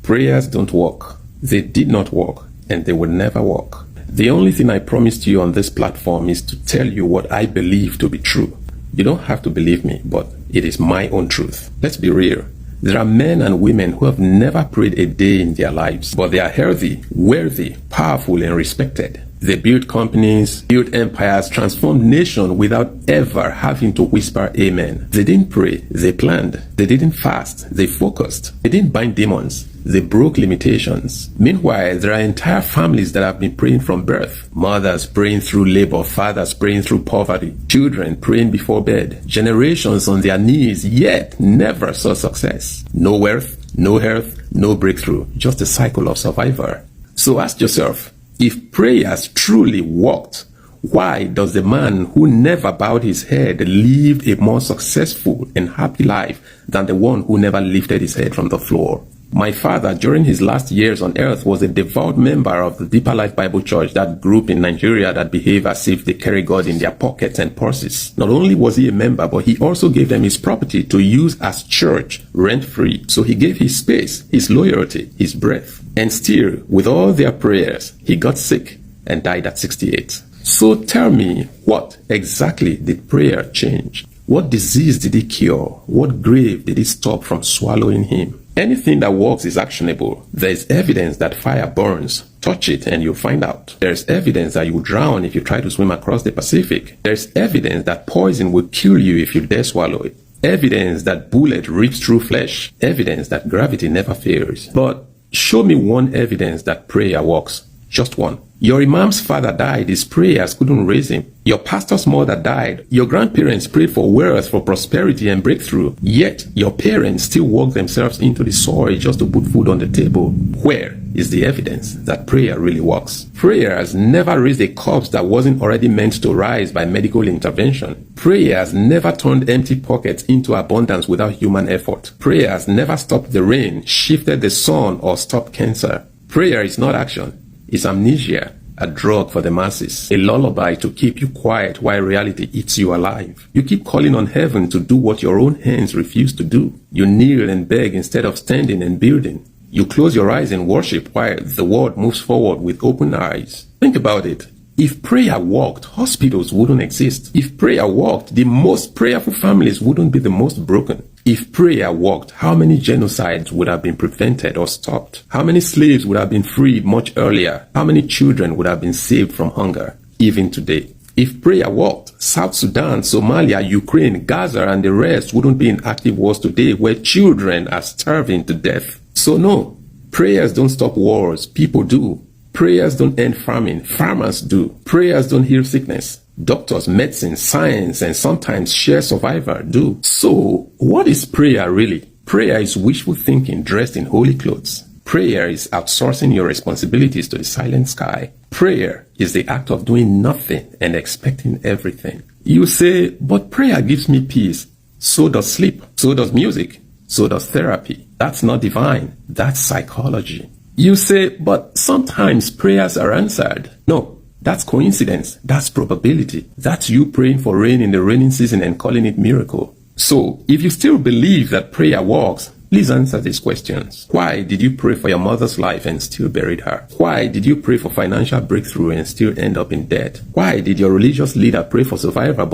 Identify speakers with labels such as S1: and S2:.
S1: Prayers don't work. They did not work, and they will never work. The only thing I promised you on this platform is to tell you what I believe to be true. You don't have to believe me, but it is my own truth. Let's be real. There are men and women who have never prayed a day in their lives, but they are healthy, wealthy, powerful, and respected. They built companies, built empires, transformed nations without ever having to whisper amen. They didn't pray, they planned. They didn't fast, they focused. They didn't bind demons, they broke limitations. Meanwhile, there are entire families that have been praying from birth. Mothers praying through labor, fathers praying through poverty, children praying before bed, generations on their knees, yet never saw success. No wealth, no health, no breakthrough, just a cycle of survival. So ask yourself, if prayers truly worked, why does the man who never bowed his head live a more successful and happy life than the one who never lifted his head from the floor? My father, during his last years on earth, was a devout member of the Deeper Life Bible Church, that group in Nigeria that behave as if they carry God in their pockets and purses. Not only was he a member, but he also gave them his property to use as church, rent-free. So he gave his space, his loyalty, his breath. And still, with all their prayers, he got sick and died at 68. So tell me, what exactly did prayer change? What disease did he cure? What grave did he stop from swallowing him? Anything that works is actionable. There is evidence that fire burns. Touch it and you'll find out. There is evidence that you will drown if you try to swim across the Pacific. There is evidence that poison will kill you if you dare swallow it. Evidence that bullet rips through flesh. Evidence that gravity never fails. But show me one evidence that prayer works. Just one. Your imam's father died, his prayers couldn't raise him. Your pastor's mother died. Your grandparents prayed for wealth, for prosperity and breakthrough. Yet, your parents still work themselves into the soil just to put food on the table. Where is the evidence that prayer really works? Prayer has never raised a corpse that wasn't already meant to rise by medical intervention. Prayer has never turned empty pockets into abundance without human effort. Prayer has never stopped the rain, shifted the sun, or stopped cancer. Prayer is not action. It's amnesia, a drug for the masses, a lullaby to keep you quiet while reality eats you alive. You keep calling on heaven to do what your own hands refuse to do. You kneel and beg instead of standing and building. You close your eyes and worship while the world moves forward with open eyes. Think about it. If prayer worked, hospitals wouldn't exist. If prayer worked, the most prayerful families wouldn't be the most broken. If prayer worked, how many genocides would have been prevented or stopped? How many slaves would have been freed much earlier? How many children would have been saved from hunger, even today? If prayer worked, South Sudan, Somalia, Ukraine, Gaza, and the rest wouldn't be in active wars today where children are starving to death. So no, prayers don't stop wars, people do. Prayers don't end famine, farmers do. Prayers don't heal sickness. Doctors, medicine, science, and sometimes sheer survival do. So, what is prayer really? Prayer is wishful thinking dressed in holy clothes. Prayer is outsourcing your responsibilities to the silent sky. Prayer is the act of doing nothing and expecting everything. You say, but prayer gives me peace. So does sleep. So does music. So does therapy. That's not divine. That's psychology. You say, but sometimes prayers are answered. No. That's coincidence. That's probability. That's you praying for rain in the raining season and calling it miracle. So, if you still believe that prayer works, please answer these questions. Why did you pray for your mother's life and still buried her? Why did you pray for financial breakthrough and still end up in debt? Why did your religious leader pray for survival